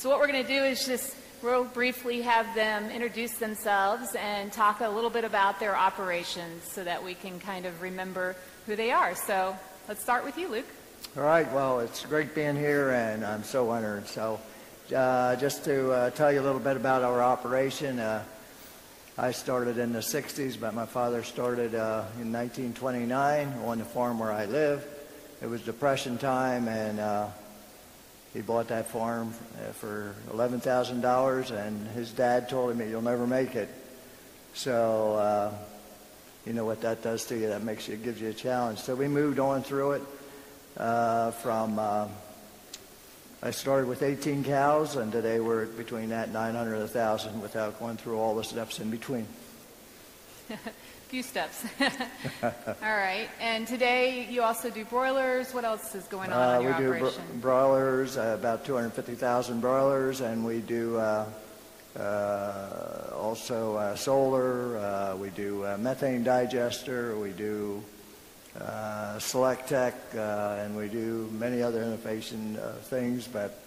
So what we're going to do is just real briefly have them introduce themselves and talk a little bit about their operations so that we can kind of remember who they are. So let's start with you, Luke. All right, well, it's great being here, and I'm so honored. So just to tell you a little bit about our operation, I started in the 60s, but my father started in 1929 on the farm where I live. It was Depression time, and he bought that farm for $11,000, and his dad told him, "You'll never make it." So you know what that does to you. That gives you a challenge. So we moved on through it. I started with 18 cows, and today we're between that 900 and 1,000 without going through all the steps in between. Few steps. All right. And today you also do broilers. What else is going on in your operation? We do broilers, about 250,000 broilers, and we do also solar. We do methane digester. We do Select Tech, and we do many other innovation things, but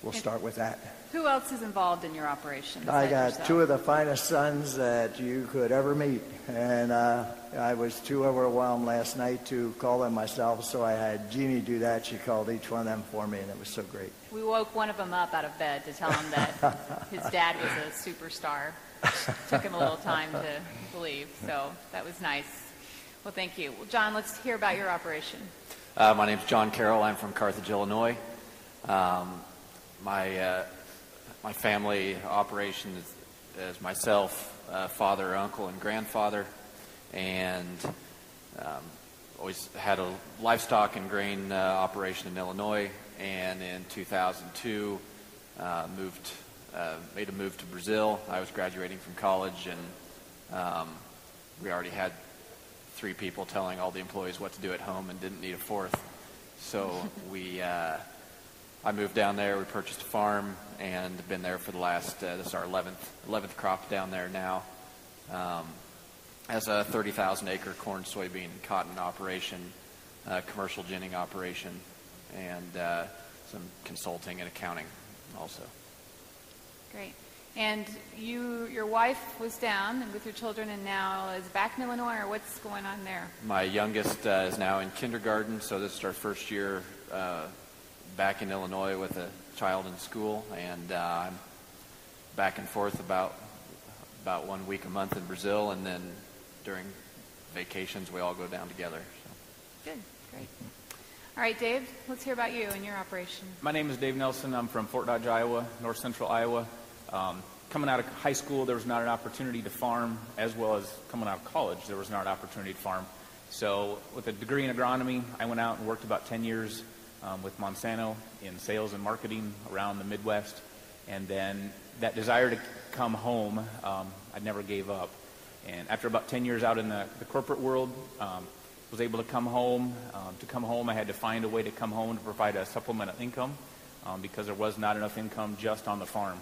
we'll start with that. Who else is involved in your operation? I got yourself? two of the finest sons that you could ever meet, and I was too overwhelmed last night to call them myself, so I had Jeannie do that. She called each one of them for me, and it was so great. We woke one of them up out of bed to tell him that his dad was a superstar. Took him a little time to believe, so that was nice. Well, thank you. Well, John, let's hear about your operation. My name's John Carroll. I'm from Carthage, Illinois. My family operation is myself, father, uncle, and grandfather, and always had a livestock and grain operation in Illinois, and in 2002 made a move to Brazil. I was graduating from college, and we already had 3 people telling all the employees what to do at home and didn't need a 4th. So I moved down there, we purchased a farm, and been there for the last, this is our 11th crop down there now. As a 30,000 acre corn, soybean, and cotton operation, commercial ginning operation, and some consulting and accounting also. Great. And your wife was down with your children and now is back in Illinois, or what's going on there? My youngest is now in kindergarten, so this is our first year back in Illinois with a child in school, and I'm back and forth about 1 week a month in Brazil, and then during vacations we all go down together. So. Good, great. All right, Dave, let's hear about you and your operation. My name is Dave Nelson. I'm from Fort Dodge, Iowa, north central Iowa. Coming out of high school, there was not an opportunity to farm, as well as coming out of college, there was not an opportunity to farm. So with a degree in agronomy, I went out and worked about 10 years with Monsanto in sales and marketing around the Midwest. And then that desire to come home, I never gave up. And after about 10 years out in the corporate world, was able to come home. To come home, I had to find a way to come home to provide a supplemental income because there was not enough income just on the farm.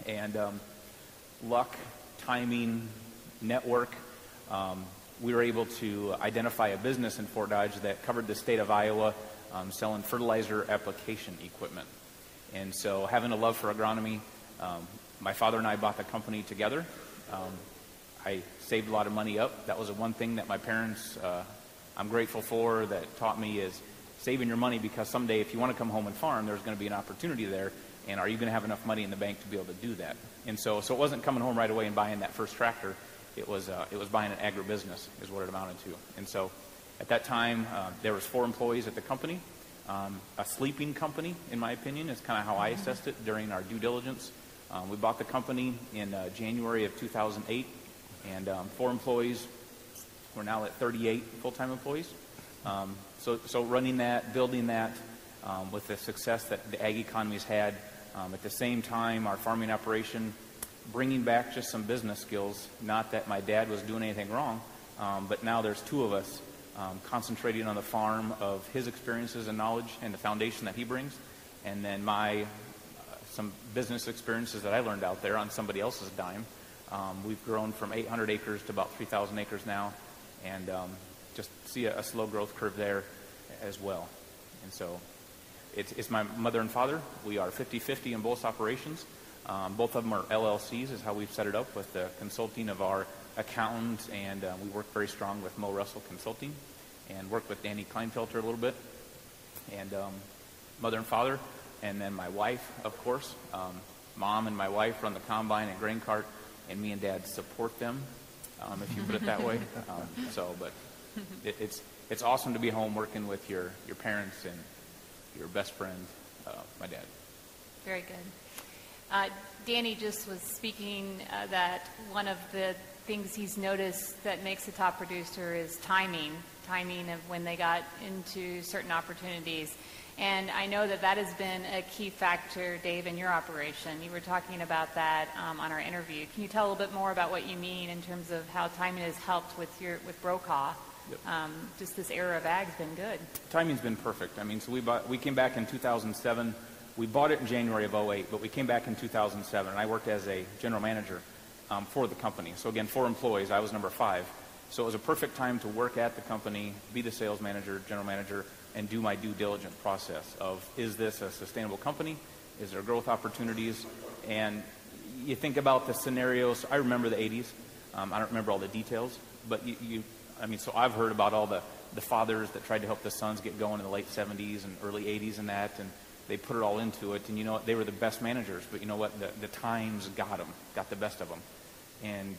And luck, timing, network, we were able to identify a business in Fort Dodge that covered the state of Iowa selling fertilizer application equipment. And so having a love for agronomy, my father and I bought the company together. I saved a lot of money up. That was the one thing that my parents, I'm grateful for, that taught me is saving your money, because someday if you want to come home and farm, there's going to be an opportunity there. And are you going to have enough money in the bank to be able to do that? And so it wasn't coming home right away and buying that first tractor. It was buying an agribusiness is what it amounted to. And so at that time, there was 4 employees at the company. A sleeping company, in my opinion, is kind of how I assessed it during our due diligence. We bought the company in January of 2008, and 4 employees. We're now at 38 full-time employees. So running that, building that, with the success that the ag economy's had. At the same time, our farming operation, bringing back just some business skills. Not that my dad was doing anything wrong, but now there's 2 of us concentrating on the farm of his experiences and knowledge and the foundation that he brings, and then some business experiences that I learned out there on somebody else's dime. We've grown from 800 acres to about 3,000 acres now, and just see a slow growth curve there as well. And so It's my mother and father. We are 50-50 in both operations. Both of them are LLCs is how we've set it up with the consulting of our accountant, and we work very strong with Mo Russell Consulting and work with Danny Kleinfelter a little bit. And mother and father, and then my wife, of course. Mom and my wife run the combine and grain cart, and me and Dad support them, if you put it that way. But it's awesome to be home working with your parents and your best friend, my dad. Very good. Danny just was speaking that one of the things he's noticed that makes a top producer is timing of when they got into certain opportunities. And I know that that has been a key factor, Dave, in your operation. You were talking about that on our interview. Can you tell a little bit more about what you mean in terms of how timing has helped with Brokaw? Yep. Just this era of ag's been good. Timing's been perfect. I mean, so we came back in 2007. We bought it in January of 2008, but we came back in 2007, and I worked as a general manager for the company. So again, 4 employees. I was number 5. So it was a perfect time to work at the company, be the sales manager, general manager, and do my due diligence process of, is this a sustainable company? Is there growth opportunities? And you think about the scenarios. I remember the 80s. I don't remember all the details, but so I've heard about all the fathers that tried to help the sons get going in the late 70s and early 80s and that, and they put it all into it. And you know what? They were the best managers, but you know what? The times got the best of them. And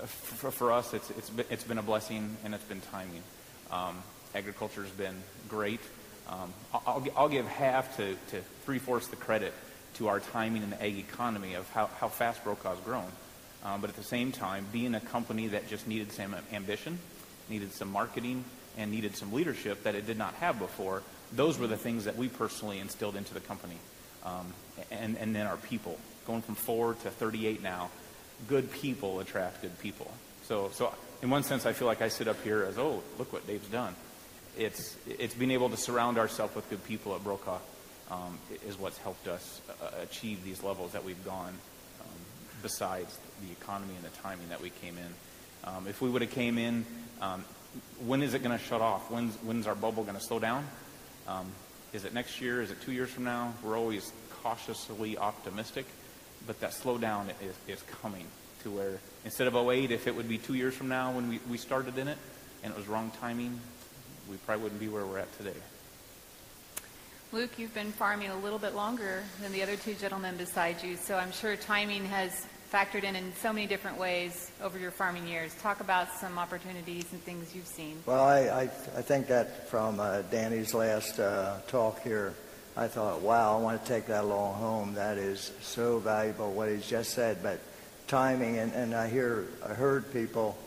for us, it's been a blessing, and it's been timing. Agriculture's been great. I'll give half to 3/4 the credit to our timing in the ag economy of how fast Brokaw's grown. But at the same time, being a company that just needed some ambition, needed some marketing, and needed some leadership that it did not have before, those were the things that we personally instilled into the company. And then our people. Going from 4 to 38 now, good people attract good people. So in one sense, I feel like I sit up here as, oh, look what Dave's done. It's being able to surround ourselves with good people at Brokaw is what's helped us achieve these levels that we've gone, besides the economy and the timing that we came in. If we would have came in, when is it going to shut off? When's our bubble going to slow down? Is it next year? Is it 2 years from now? We're always cautiously optimistic, but that slowdown is coming to where instead of 2008, if it would be 2 years from now when we started in it and it was wrong timing, we probably wouldn't be where we're at today. Luke, you've been farming a little bit longer than the other 2 gentlemen beside you, so I'm sure timing has factored in so many different ways over your farming years. Talk about some opportunities and things you've seen. Well, I think that from Danny's last talk here, I thought, wow, I want to take that along home. That is so valuable, what he's just said. But timing, and I heard people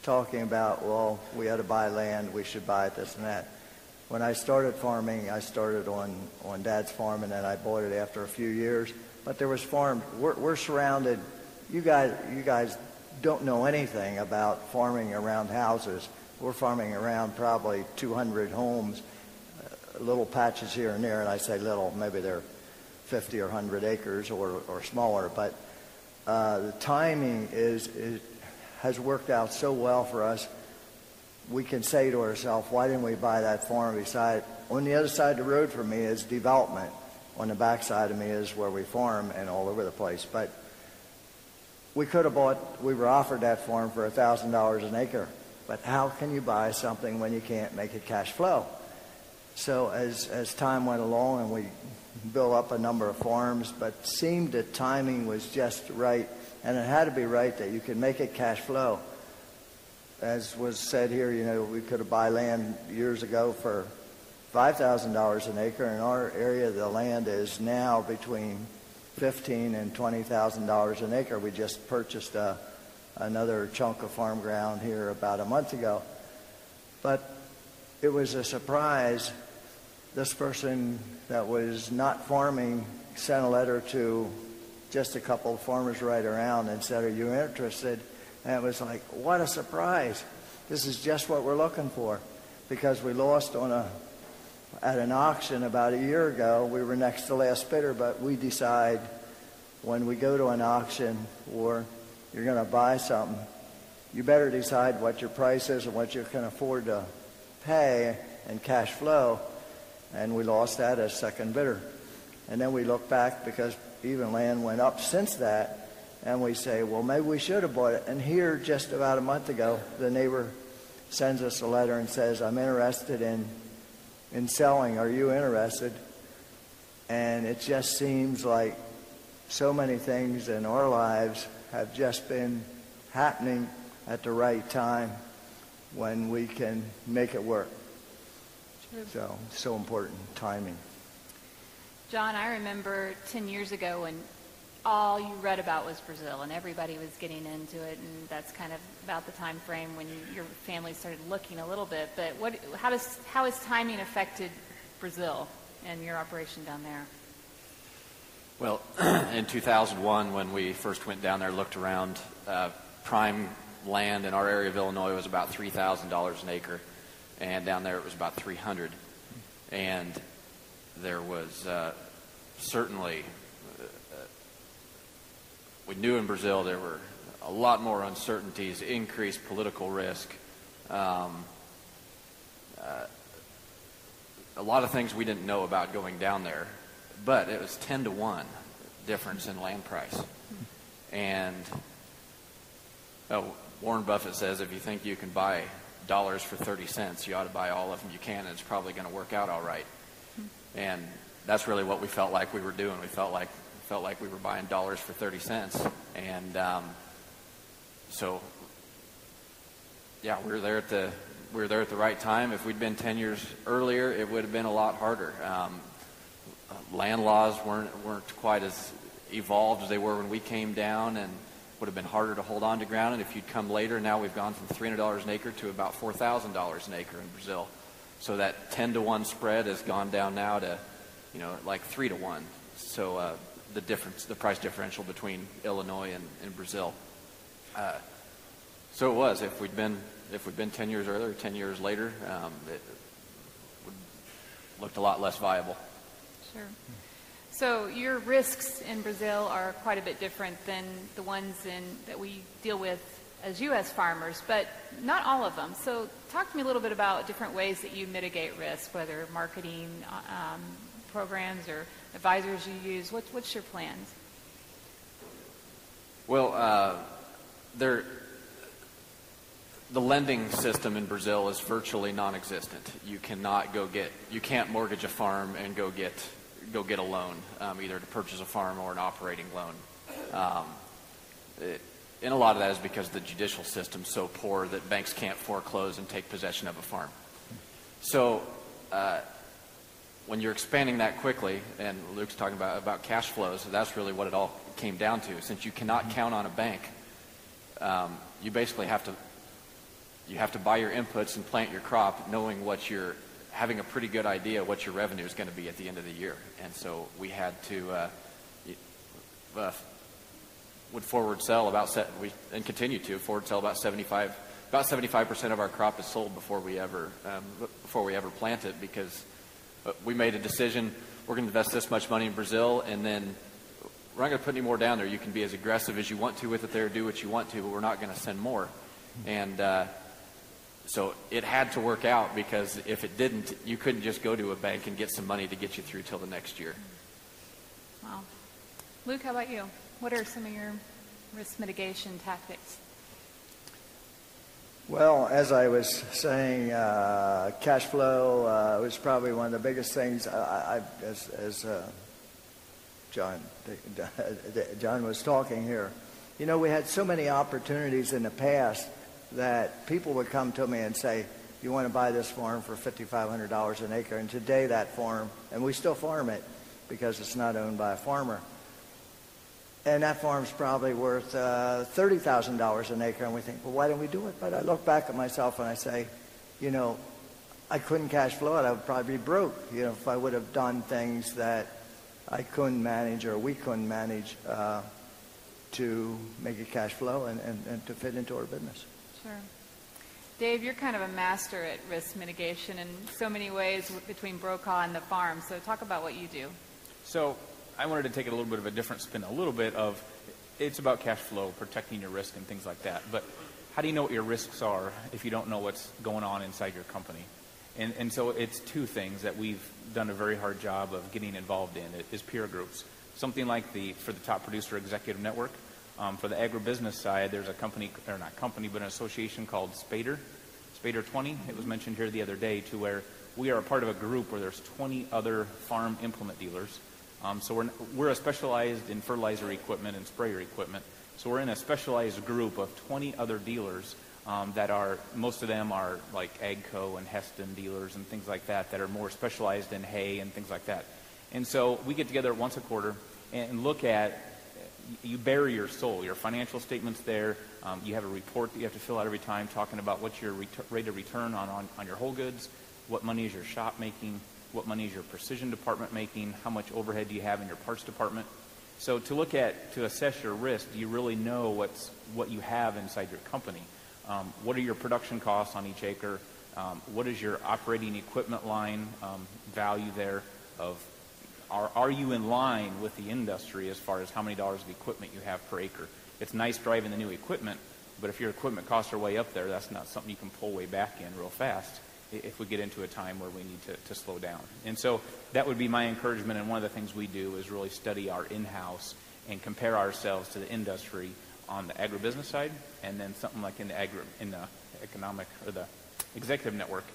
talking about, well, we had to buy land, we should buy it, this and that. When I started farming, I started on Dad's farm, and then I bought it after a few years. But there was farms. We're surrounded. You guys don't know anything about farming around houses. We're farming around probably 200 homes, little patches here and there. And I say little, maybe they're 50 or 100 acres or smaller. But the timing has worked out so well for us. We can say to ourselves, why didn't we buy that farm beside? On the other side of the road from me is development. On the back side of me is where we farm and all over the place. But we were offered that farm for $1,000 an acre. But how can you buy something when you can't make it cash flow? So as time went along and we built up a number of farms, but seemed that timing was just right, and it had to be right that you could make it cash flow. As was said here, we could have bought land years ago for $5,000 an acre. In our area, the land is now between $15,000 and $20,000 an acre. We just purchased another chunk of farm ground here about a month ago. But it was a surprise. This person that was not farming sent a letter to just a couple of farmers right around and said, are you interested? And it was like, what a surprise. This is just what we're looking for. Because we lost at an auction about a year ago. We were next to last bidder, but we decide when we go to an auction or you're going to buy something, you better decide what your price is and what you can afford to pay and cash flow. and we lost that as second bidder. And then we look back because even land went up since that, and we say, well, maybe we should have bought it. And here, just about a month ago, the neighbor sends us a letter and says, I'm interested in selling. Are you interested? And it just seems like so many things in our lives have just been happening at the right time when we can make it work. True. So important, timing. John, I remember 10 years ago when all you read about was Brazil, and everybody was getting into it, and that's kind of about the time frame when your family started looking a little bit. But how has timing affected Brazil and your operation down there? Well, in 2001, when we first went down there, looked around, prime land in our area of Illinois was about $3,000 an acre, and down there it was about $300. And there was certainly, we knew in Brazil there were a lot more uncertainties, increased political risk, a lot of things we didn't know about going down there. But it was 10 to 1 difference in land price. And Warren Buffett says if you think you can buy dollars for 30 cents, you ought to buy all of them you can, and it's probably going to work out all right. And that's really what we felt like we were doing. We felt like we were buying dollars for 30 cents. And so, yeah, we were there at the right time. If we'd been 10 years earlier, it would have been a lot harder. Land laws weren't quite as evolved as they were when we came down, and would have been harder to hold on to ground. And if you'd come later, now we've gone from $300 an acre to about $4,000 an acre in Brazil. So that 10 to 1 spread has gone down now to, like 3 to 1. So the price differential between Illinois and Brazil. So it was. If we'd been 10 years earlier, 10 years later, it would looked a lot less viable. Sure. So your risks in Brazil are quite a bit different than the ones that we deal with as U.S. farmers, but not all of them. So talk to me a little bit about different ways that you mitigate risk, whether marketing programs or advisors you use. What's your plans? Well, the lending system in Brazil is virtually non-existent. You can't mortgage a farm and go get a loan, either to purchase a farm or an operating loan. And a lot of that is because the judicial system's so poor that banks can't foreclose and take possession of a farm. So when you're expanding that quickly, and Luke's talking about cash flows, that's really what it all came down to. Since you cannot count on a bank, you basically have to buy your inputs and plant your crop knowing having a pretty good idea what your revenue is going to be at the end of the year. And so we had to would forward sell and continue to forward sell about 75% of our crop is sold before we ever plant it, because we made a decision, we're going to invest this much money in Brazil, and then we're not going to put any more down there. You can be as aggressive as you want to with it there, do what you want to, but we're not going to send more. And so it had to work out, because if it didn't, you couldn't just go to a bank and get some money to get you through till the next year. Wow. Luke, how about you? What are some of your risk mitigation tactics? Well, as I was saying, cash flow was probably one of the biggest things. As John was talking here, we had so many opportunities in the past that people would come to me and say, you want to buy this farm for $5,500 an acre. And today that farm, and we still farm it because it's not owned by a farmer, and that farm's probably worth $30,000 an acre. And we think, well, why don't we do it? But I look back at myself and I say, I couldn't cash flow it. I would probably be broke, if I would have done things that I couldn't manage or we couldn't manage to make it cash flow and to fit into our business. Sure. Dave, you're kind of a master at risk mitigation in so many ways between Brokaw and the farm. So talk about what you do. So I wanted to take it a little bit of a different spin, a little bit of, it's about cash flow, protecting your risk and things like that. But how do you know what your risks are if you don't know what's going on inside your company? And so it's two things that we've done a very hard job of getting involved in, is peer groups. Something like for the Top Producer Executive Network. For the agribusiness side, there's a company, or not company, but an association called Spader 20. It was mentioned here the other day, to where we are a part of a group where there's 20 other farm implement dealers. So we're specialized in fertilizer equipment and sprayer equipment. So we're in a specialized group of 20 other dealers that are, most of them are like AGCO and Heston dealers and things like that are more specialized in hay and things like that. And so we get together once a quarter and look at, you bare your soul, your financial statements there. You have a report that you have to fill out every time talking about what's your rate of return on your whole goods, what money is your shop making, what money is your precision department making, how much overhead do you have in your parts department. So to assess your risk, do you really know what you have inside your company? What are your production costs on each acre? What is your operating equipment line value there? Are you in line with the industry as far as how many dollars of equipment you have per acre? It's nice driving the new equipment, but if your equipment costs are way up there, that's not something you can pull way back in real fast if we get into a time where we need to slow down. And so that would be my encouragement, and one of the things we do is really study our in-house and compare ourselves to the industry on the agribusiness side, and then something like in the economic or the executive network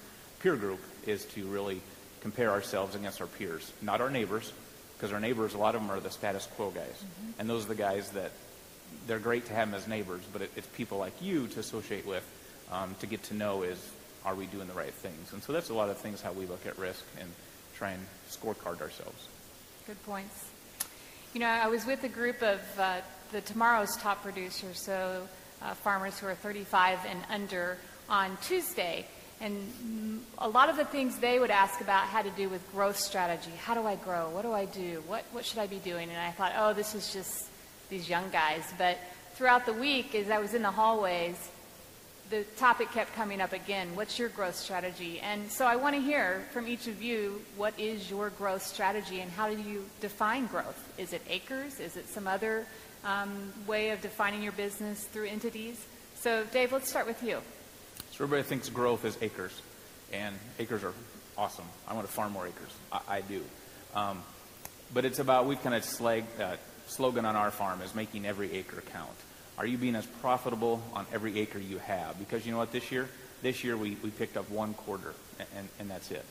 peer group is to really compare ourselves against our peers, not our neighbors, because our neighbors, a lot of them are the status quo guys. Mm-hmm. And those are the guys that they're great to have them as neighbors, but it's people like you to associate with, to get to know are we doing the right things? And so that's a lot of things how we look at risk and try and scorecard ourselves. Good points. I was with a group of the tomorrow's top producers, so farmers who are 35 and under, on Tuesday. And a lot of the things they would ask about had to do with growth strategy. How do I grow? What do I do? What should I be doing? And I thought, oh, this is just these young guys. But throughout the week, as I was in the hallways, the topic kept coming up again. What's your growth strategy? And so I want to hear from each of you, what is your growth strategy and how do you define growth? Is it acres? Is it some other way of defining your business through entities? So Dave, let's start with you. So everybody thinks growth is acres, and acres are awesome. I want to farm more acres. I do. But it's about, we've kind of slogan on our farm is making every acre count. Are you being as profitable on every acre you have? Because you know what, this year we picked up 1/4, and that's it.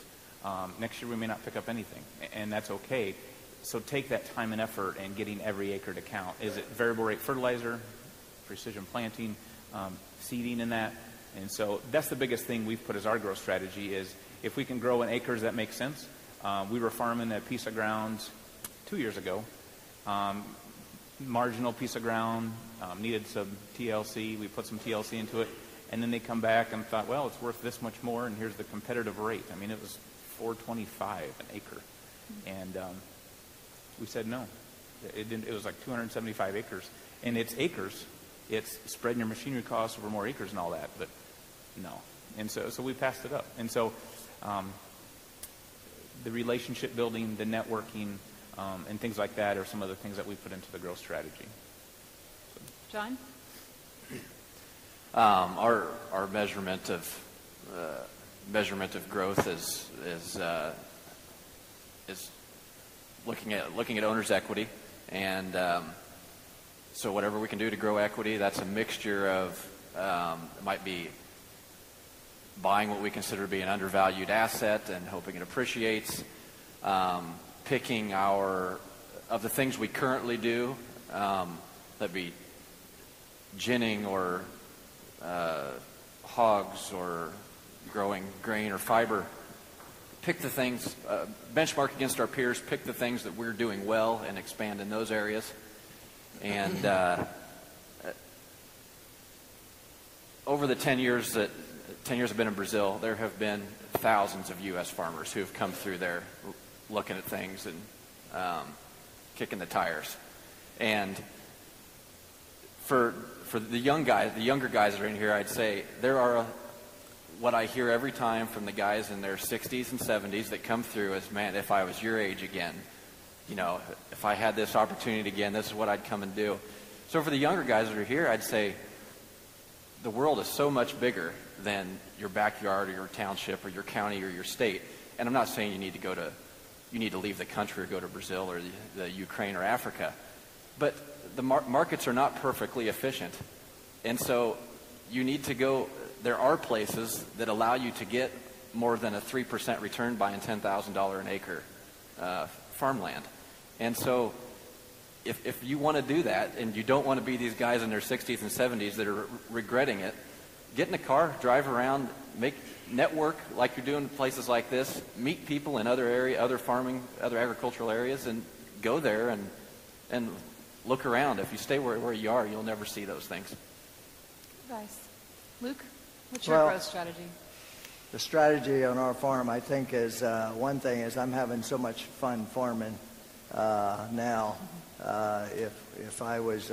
Next year we may not pick up anything, and that's okay. So take that time and effort in getting every acre to count. Is it variable rate fertilizer, precision planting, seeding in that? And so that's the biggest thing we've put as our growth strategy is if we can grow in acres that make sense. We were farming a piece of ground 2 years ago. Marginal piece of ground, needed some TLC. We put some TLC into it, and then they come back and thought, well, it's worth this much more, and here's the competitive rate. I mean, it was $4.25 an acre, and we said no. It didn't. It was like 275 acres, and it's acres. It's spreading your machinery costs over more acres and all that, but no. And so we passed it up. And so the relationship building, the networking, and things like that are some of the things that we put into the growth strategy. John? Our measurement of growth is looking at owner's equity, and so whatever we can do to grow equity, that's a mixture of it might be buying what we consider to be an undervalued asset and hoping it appreciates. Picking of the things we currently do, that'd be ginning or hogs or growing grain or fiber. Pick the things, benchmark against our peers, pick the things that we're doing well and expand in those areas. And over the 10 years I've been in Brazil, there have been thousands of U.S. farmers who have come through there looking at things and kicking the tires. And for the younger guys that are in here, I'd say there are what I hear every time from the guys in their 60s and 70s that come through is, man, if I was your age again, if I had this opportunity again, this is what I'd come and do. So for the younger guys that are here, I'd say the world is so much bigger than your backyard or your township or your county or your state. And I'm not saying you need to leave the country or go to Brazil or the Ukraine or Africa, but the markets are not perfectly efficient. And so you need to go, there are places that allow you to get more than a 3% return buying $10,000 an acre farmland. And so if you want to do that and you don't want to be these guys in their 60s and 70s that are regretting it, get in a car, drive around, network like you're doing in places like this, meet people in other agricultural areas, and go there and look around. If you stay where you are, you'll never see those things. Advice. Luke, what's your growth strategy? The strategy on our farm, I think, is one thing is I'm having so much fun farming now. If I was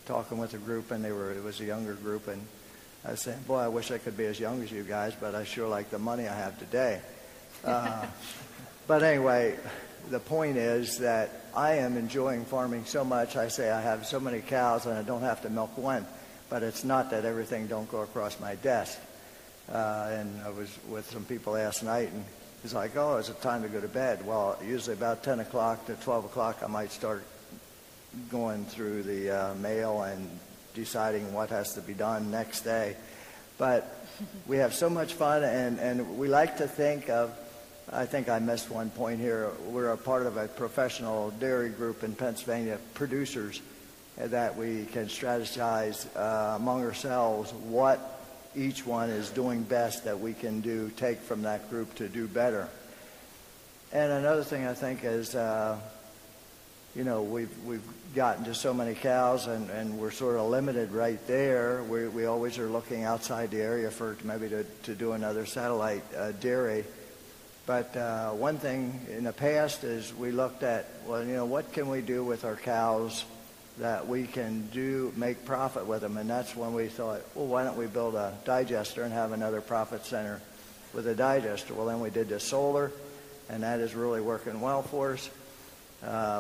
talking with a group, and it was a younger group, and I was saying, boy, I wish I could be as young as you guys, but I sure like the money I have today. But anyway, the point is that I am enjoying farming so much. I say I have so many cows and I don't have to milk one, but it's not that everything don't go across my desk. And I was with some people last night, and he's like, oh, is it time to go to bed? Well, usually about 10 o'clock to 12 o'clock, I might start going through the mail and deciding what has to be done next day. But we have so much fun, and we like to think of, I think I missed one point here, we're a part of a professional dairy group in Pennsylvania, producers, that we can strategize among ourselves what each one is doing best that we can take from that group to do better. And another thing I think is, we've gotten to so many cows, and we're sort of limited right there. We always are looking outside the area for maybe to do another satellite dairy. But one thing in the past is we looked at, what can we do with our cows that we can make profit with them? And that's when we thought, well, why don't we build a digester and have another profit center with a digester? Well, then we did the solar, and that is really working well for us.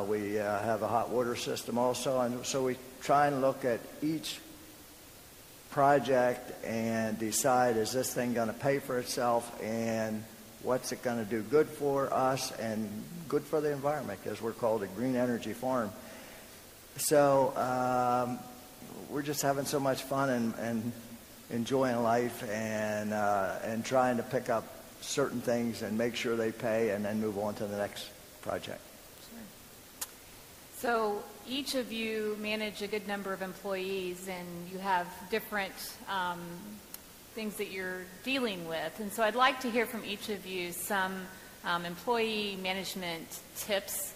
We have a hot water system also, and so we try and look at each project and decide, is this thing going to pay for itself, and what's it going to do good for us and good for the environment, because we're called a green energy farm. So we're just having so much fun and enjoying life, and trying to pick up certain things and make sure they pay, and then move on to the next project. So each of you manage a good number of employees, and you have different things that you're dealing with. And so I'd like to hear from each of you some employee management tips,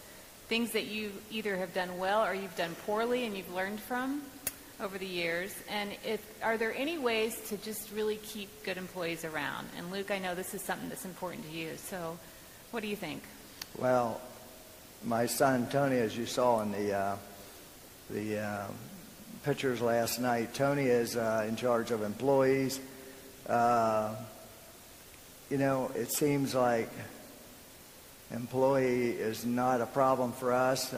things that you either have done well or you've done poorly and you've learned from over the years. And are there any ways to just really keep good employees around? And Luke, I know this is something that's important to you. So what do you think? Well, my son Tony, as you saw in the pictures last night, Tony is in charge of employees. It seems like employee is not a problem for us.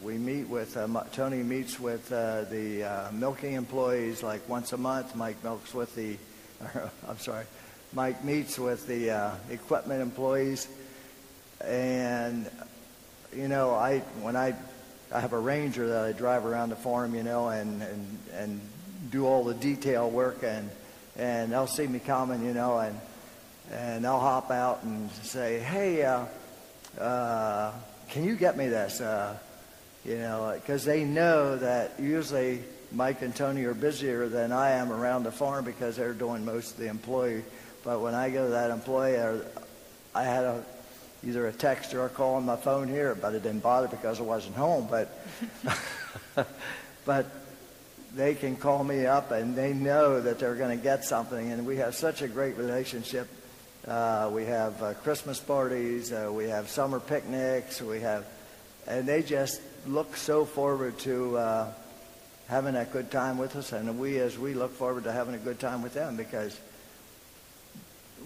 We meet with Tony meets with the milking employees like once a month. Mike meets with the equipment employees, and when I have a Ranger that I drive around the farm, and do all the detail work, and they'll see me coming, and they'll hop out and say, hey, can you get me this? Because they know that usually Mike and Tony are busier than I am around the farm because they're doing most of the employee. But when I go to that employee, I had either a text or a call on my phone here, but it didn't bother because I wasn't home. But they can call me up, and they know that they're going to get something, and we have such a great relationship. We have Christmas parties, we have summer picnics, and they just look so forward to having that good time with us, and we look forward to having a good time with them, because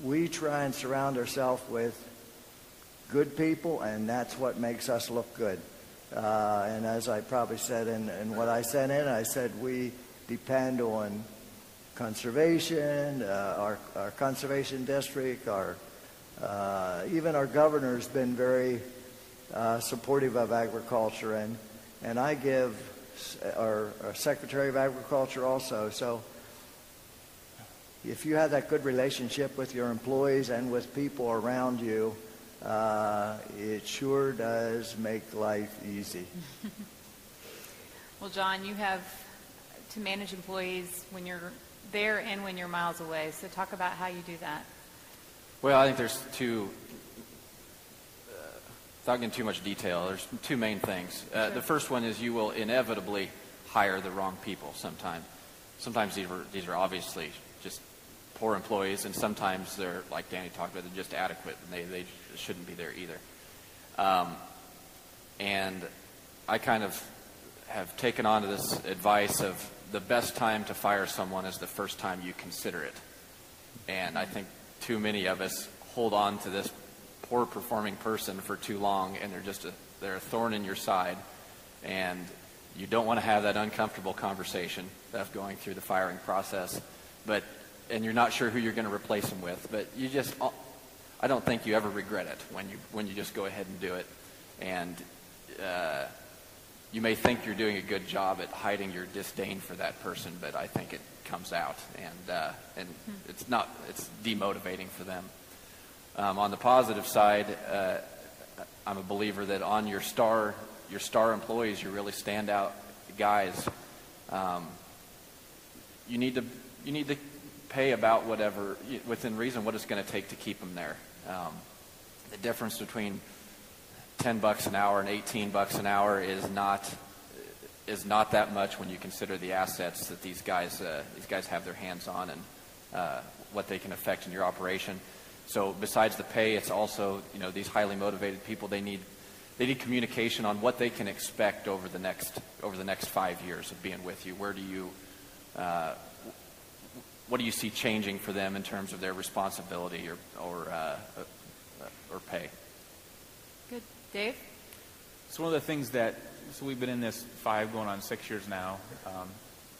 we try and surround ourselves with good people, and that's what makes us look good. And as I probably said in what I sent in, I said we depend on conservation, our conservation district, even our governor's been very supportive of agriculture, and I give our Secretary of Agriculture also. So if you have that good relationship with your employees and with people around you, it sure does make life easy. Well, John, you have to manage employees when you're there and when you're miles away. So talk about how you do that. Well, I think there's without getting too much detail, there's two main things. Sure. The first one is you will inevitably hire the wrong people sometime. Sometimes these are obviously just poor employees, and sometimes they're, like Danny talked about, they're just adequate, and they shouldn't be there either. And I kind of have taken on to this advice of the best time to fire someone is the first time you consider it. And I think too many of us hold on to this poor performing person for too long, and they're a thorn in your side, and you don't want to have that uncomfortable conversation of going through the firing process, and you're not sure who you're going to replace them with, but I don't think you ever regret it when you just go ahead and do it. And you may think you're doing a good job at hiding your disdain for that person, but I think it comes out, and it's demotivating for them. On the positive side, I'm a believer that on your star employees, your really standout guys, you need to pay about whatever, within reason, what it's going to take to keep them there. The difference between $10 an hour and $18 an hour is not that much when you consider the assets that these guys have their hands on, and what they can affect in your operation. So besides the pay, it's also, these highly motivated people, they need communication on what they can expect over the next 5 years of being with you. What do you see changing for them in terms of their responsibility or pay? Good. Dave? So one of the things so we've been in this 5 going on 6 years now,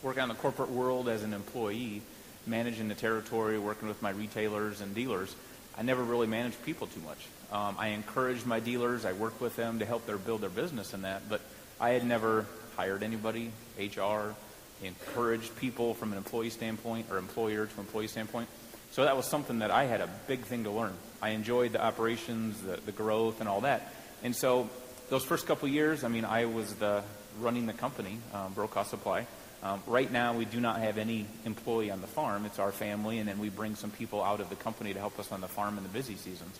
working on the corporate world as an employee, managing the territory, working with my retailers and dealers. I never really managed people too much. I encouraged my dealers. I worked with them to help build their business in that, but I had never hired anybody, HR, encouraged people from an employee standpoint or employer to employee standpoint. So that was something that I had a big thing to learn. I enjoyed the operations, the growth, and all that. And so those first couple of years, I was running the company, Brokaw Supply. Right now, we do not have any employee on the farm. It's our family, and then we bring some people out of the company to help us on the farm in the busy seasons.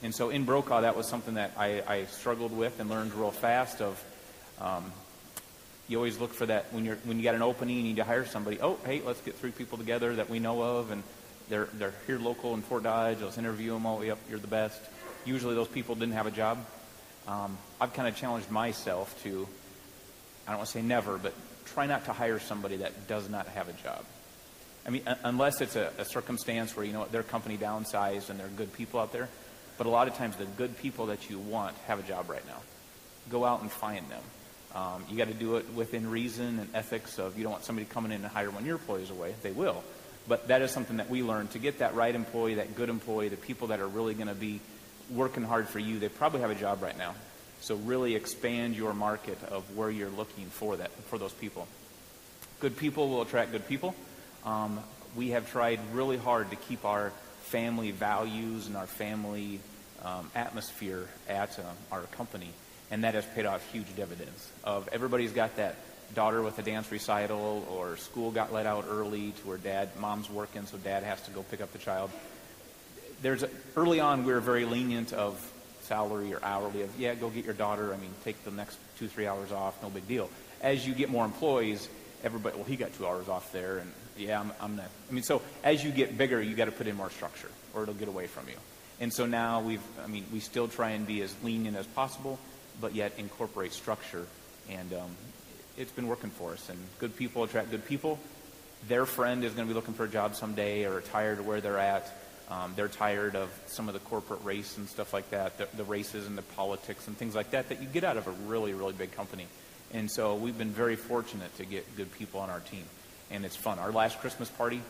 And so in Brokaw, that was something that I struggled with and learned real fast of, you always look for that when you got an opening, you need to hire somebody. Oh, hey, let's get 3 people together that we know of, and they're here local in Fort Dodge. Let's interview them. Oh, yep, you're the best. Usually those people didn't have a job. I've kind of challenged myself to, I don't want to say never, but try not to hire somebody that does not have a job. Unless it's a circumstance where, their company downsized and there are good people out there. But a lot of times the good people that you want have a job right now. Go out and find them. You got to do it within reason and ethics of, you don't want somebody coming in and hire one of your employees away. They will. But that is something that we learned. To get that right employee, that good employee, the people that are really going to be working hard for you, they probably have a job right now. So really expand your market of where you're looking for those people. Good people will attract good people. We have tried really hard to keep our family values and our family atmosphere at our company, and that has paid off huge dividends. Everybody's got that daughter with a dance recital, or school got let out early to where mom's working, so dad has to go pick up the child. Early on, we were very lenient of salary or hourly of, go get your daughter. Take the next 2-3 hours off, no big deal. As you get more employees, everybody, he got 2 hours off there, and I'm not. So as you get bigger, you got to put in more structure, or it'll get away from you. And so now we still try and be as lenient as possible, but yet incorporate structure, and it's been working for us. And good people attract good people. Their friend is going to be looking for a job someday, or tired of where they're at. They're tired of some of the corporate race and stuff like that, the races and the politics and things like that you get out of a really, really big company. And so we've been very fortunate to get good people on our team. and it's fun. Our last Christmas party,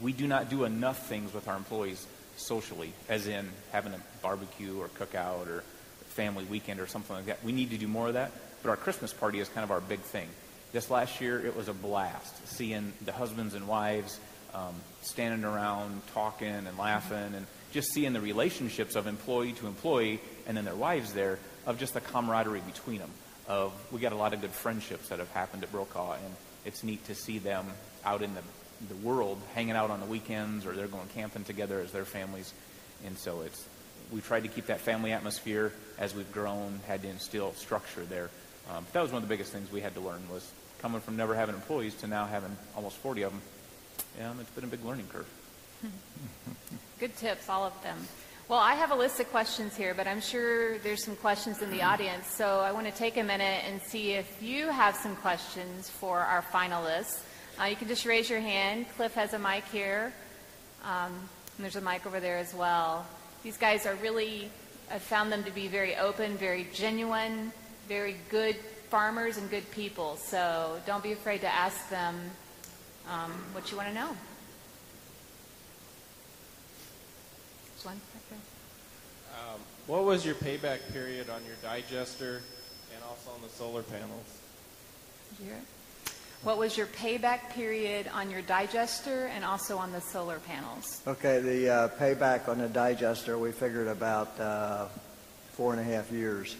we do not do enough things with our employees socially, as in having a barbecue or cookout or family weekend or something like that. We need to do more of that, but our Christmas party is kind of our big thing. This last year, it was a blast, seeing the husbands and wives standing around talking and laughing, and just seeing the relationships of employee to employee and then their wives there, of just the camaraderie between them. We got a lot of good friendships that have happened at Brokaw, and it's neat to see them out in the world, hanging out on the weekends, or they're going camping together as their families. And so we tried to keep that family atmosphere as we've grown, had to instill structure there. But that was one of the biggest things we had to learn, was coming from never having employees to now having almost 40 of them. It's been a big learning curve. Good tips, all of them. Well, I have a list of questions here, but I'm sure there's some questions in the audience. So I want to take a minute and see if you have some questions for our finalists. You can just raise your hand. Cliff has a mic here. And there's a mic over there as well. These guys are really, I've found them to be very open, very genuine, very good farmers and good people. So don't be afraid to ask them what you want to know. There's one right there. What was your payback period on your digester and also on the solar panels? Did you hear it? What was your payback period on your digester and also on the solar panels? Okay, the payback on the digester, we figured about 4.5 years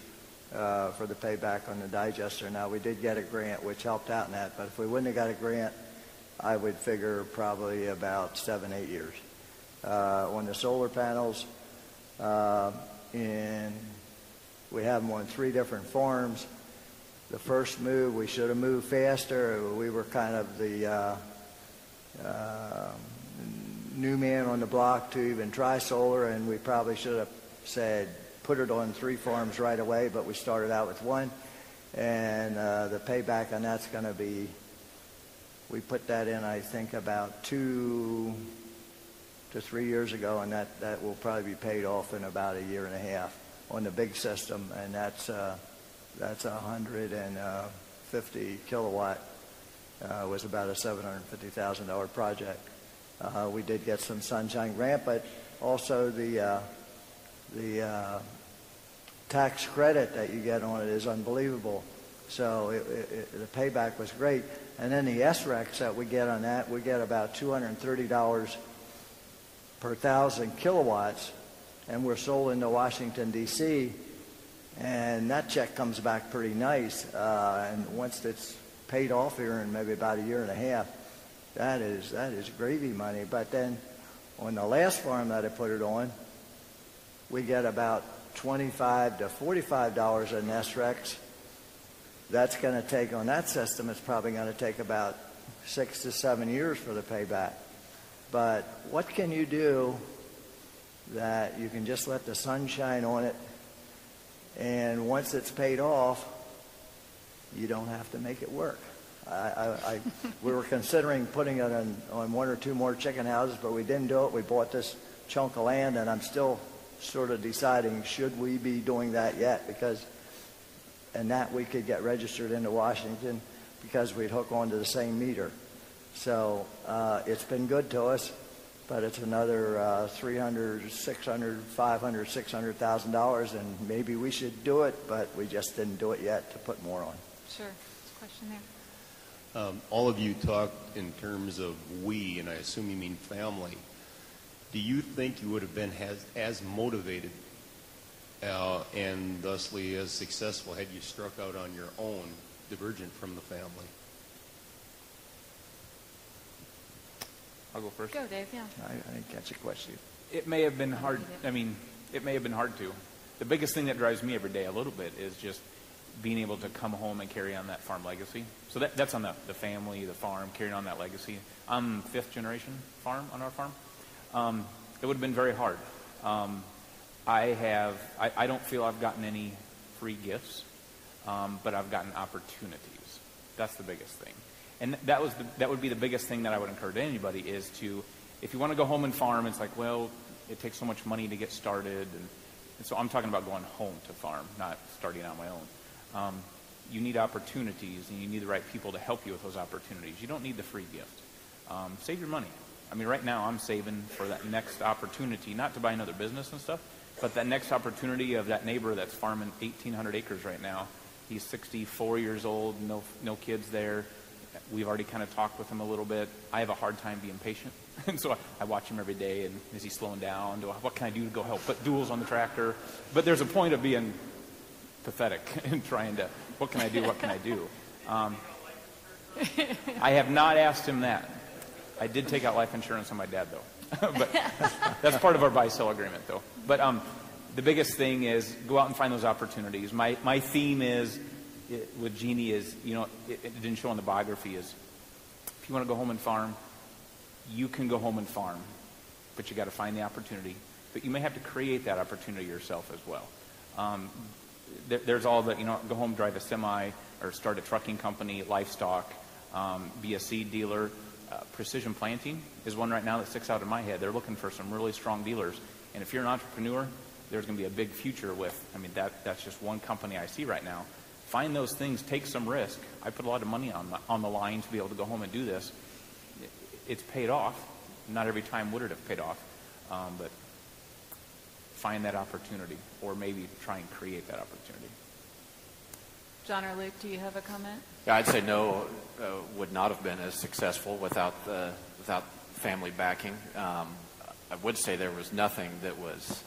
for the payback on the digester. Now, we did get a grant, which helped out in that, but if we wouldn't have got a grant, I would figure probably about 7-8 years. On the solar panels, we have them on 3 different farms. The first move, we should have moved faster. We were kind of the new man on the block to even try solar, and we probably should have said put it on 3 farms right away, but we started out with 1. And the payback on that's going to be, we put that in, I think, about 2 to 3 years ago, and that will probably be paid off in about 1.5 years on the big system, and that's 150 kilowatt. Was about a $750,000 project. We did get some sunshine grant, but also the tax credit that you get on it is unbelievable. So the payback was great. And then the SRECs that we get on that, we get about $230 per 1,000 kilowatts, and we're sold into Washington, D.C., and that check comes back pretty nice. And once it's paid off here in maybe about 1.5 years, that is gravy money. But then on the last farm that I put it on, we get about $25 to $45 in SRECs. That's going to take, on that system, it's probably going to take about 6 to 7 years for the payback. But what can you do that you can just let the sun shine on it, and once it's paid off, you don't have to make it work? We were considering putting it on 1 or 2 more chicken houses, but we didn't do it. We bought this chunk of land, and I'm still sort of deciding, should we be doing that yet? And that we could get registered into Washington because we'd hook onto the same meter. So it's been good to us, but it's another $300,000, $600,000, $500,000, $600,000, and maybe we should do it, but we just didn't do it yet to put more on. Sure. There's a question there. All of you talked in terms of we, and I assume you mean family. Do you think you would have been as motivated and thusly as successful had you struck out on your own, divergent from the family? I'll go first. Go, Dave, yeah. I didn't catch the question. It may have been hard. I mean, it may have been hard to. The biggest thing that drives me every day a little bit is just being able to come home and carry on that farm legacy. So that's on the family, the farm, carrying on that legacy. I'm 5th generation farm on our farm. It would have been very hard. I don't feel I've gotten any free gifts, but I've gotten opportunities. That's the biggest thing. And that would be the biggest thing that I would encourage anybody is to, if you want to go home and farm, it's like, well, it takes so much money to get started. And so I'm talking about going home to farm, not starting on my own. you need opportunities, and you need the right people to help you with those opportunities. You don't need the free gift. Save your money. I mean, right now I'm saving for that next opportunity, not to buy another business and stuff, but that next opportunity of that neighbor that's farming 1,800 acres right now. He's 64 years old, no kids there. We've already kind of talked with him a little bit. I have a hard time being patient, and so I watch him every day, and is he slowing down? What can I do to go help put duals on the tractor? But there's a point of being pathetic and trying to, what can I do, what can I do? I have not asked him that. I did take out life insurance on my dad, though. But that's part of our buy-sell agreement, though. But the biggest thing is go out and find those opportunities. My theme is, with Jeannie is, it didn't show in the biography, is if you want to go home and farm, you can go home and farm, but you got to find the opportunity. But you may have to create that opportunity yourself as well. There's all the, go home, drive a semi, or start a trucking company, livestock, be a seed dealer. Precision planting is one right now that sticks out in my head. They're looking for some really strong dealers. And if you're an entrepreneur, there's going to be a big future with, that's just one company I see right now. Find those things, take some risk. I put a lot of money on the line to be able to go home and do this. It's paid off. Not every time would it have paid off, but find that opportunity, or maybe try and create that opportunity. John or Luke, do you have a comment? Yeah, I'd say no, would not have been as successful without family backing. I would say there was nothing that was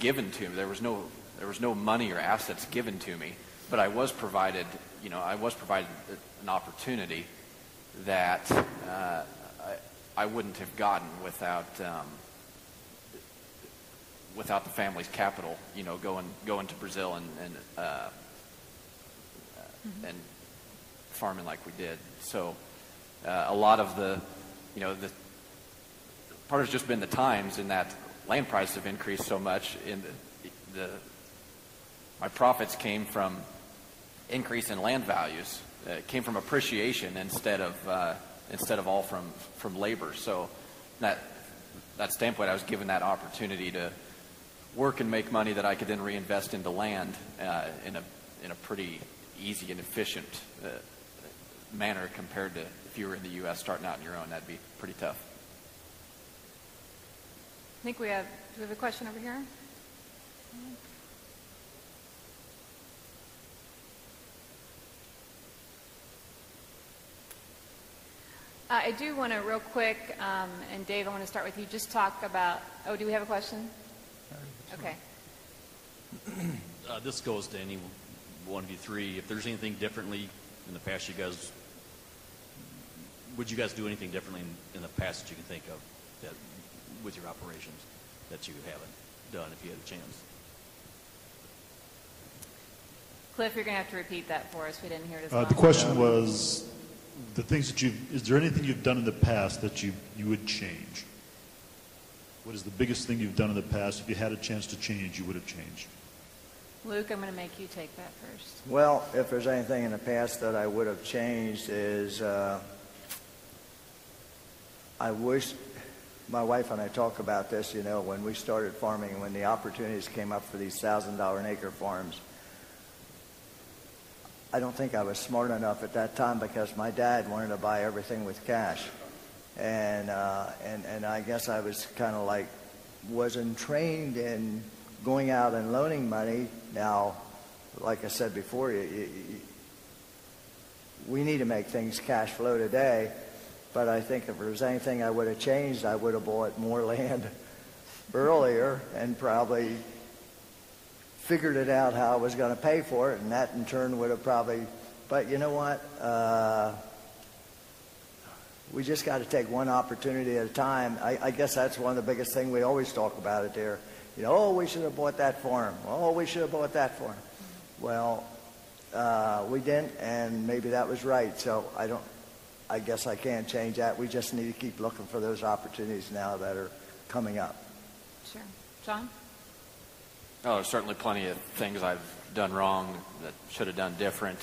given to me. There was no money or assets given to me, but I was provided an opportunity that I wouldn't have gotten without the family's capital, going to Brazil and farming like we did. So a lot of the part has just been the times in that land prices have increased so much. My profits came from increase in land values. It came from appreciation instead of all from labor. So that standpoint, I was given that opportunity to work and make money that I could then reinvest into land in a pretty easy and efficient manner compared to if you were in the U.S. starting out on your own. That'd be pretty tough. I think do we have a question over here? I do want to real quick, and Dave, I want to start with you. Just talk about, do we have a question? Okay. This goes to any one of you three. If there's anything differently in the past would you guys do anything differently in the past that you can think of that with your operations that you haven't done if you had a chance? Cliff, you're going to have to repeat that for us. We didn't hear it as well. The question was, the things that is there anything you've done in the past that you would change? What is the biggest thing you've done in the past? If you had a chance to change, you would have changed. Luke, I'm going to make you take that first. Well, if there's anything in the past that I would have changed is I wish, my wife and I talk about this, when we started farming, when the opportunities came up for these $1,000 an acre farms, I don't think I was smart enough at that time because my dad wanted to buy everything with cash. And I guess I was kind of wasn't trained in going out and loaning money. Now, like I said before, we need to make things cash flow today. But I think if there was anything I would have changed, I would have bought more land earlier and probably figured it out how I was going to pay for it, and that in turn would have probably, but you know what? We just got to take one opportunity at a time. I guess that's one of the biggest things we always talk about it there. We should have bought that farm. Oh, we should have bought that farm. Well, we didn't, and maybe that was right. So I guess I can't change that. We just need to keep looking for those opportunities now that are coming up. Sure. John? Oh, there's certainly plenty of things I've done wrong that should have done different.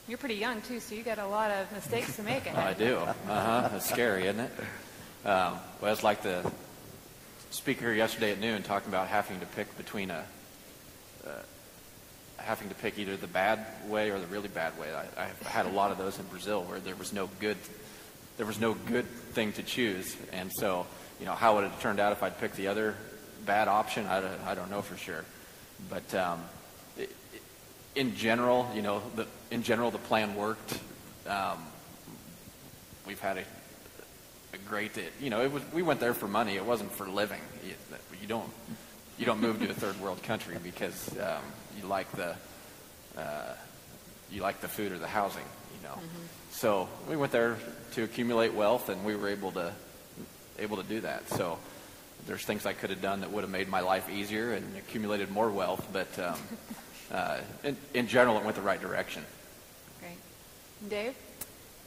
You're pretty young, too, so you got a lot of mistakes to make ahead. I do. That's scary, isn't it? Well, it's like the speaker here yesterday at noon talking about having to pick between having to pick either the bad way or the really bad way. I had a lot of those in Brazil where there was no good thing to choose, and so how would it have turned out if I'd picked the other bad option? I don't know for sure, but in general, the plan worked. We've had a great, we went there for money. It wasn't for living. You don't move to a third world country because you like the food or the housing, So we went there to accumulate wealth, and we were able to do that. So there's things I could have done that would have made my life easier and accumulated more wealth, but in general, it went the right direction. Great. Dave?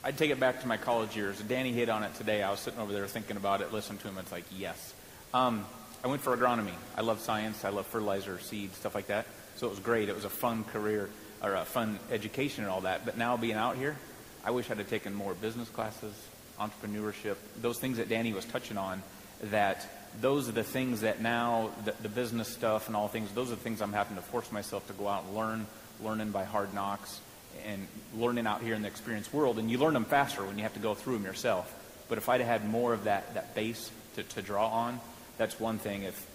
I'd take it back to my college years. Danny hit on it today. I was sitting over there thinking about it, listening to him. It's like, yes. I went for agronomy. I love science. I love fertilizer, seeds, stuff like that. So it was great. It was a fun career, or a fun education and all that. But now being out here, I wish I'd have taken more business classes, entrepreneurship, those things that Danny was touching on, that those are the things that now, the business stuff and all things, those are the things I'm having to force myself to go out and learning by hard knocks and learning out here in the experienced world. And you learn them faster when you have to go through them yourself. But if I'd had more of that base to draw on, that's one thing. If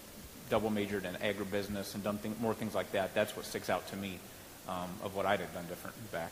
double majored in agribusiness and done more things like that, that's what sticks out to me of what I'd have done different back.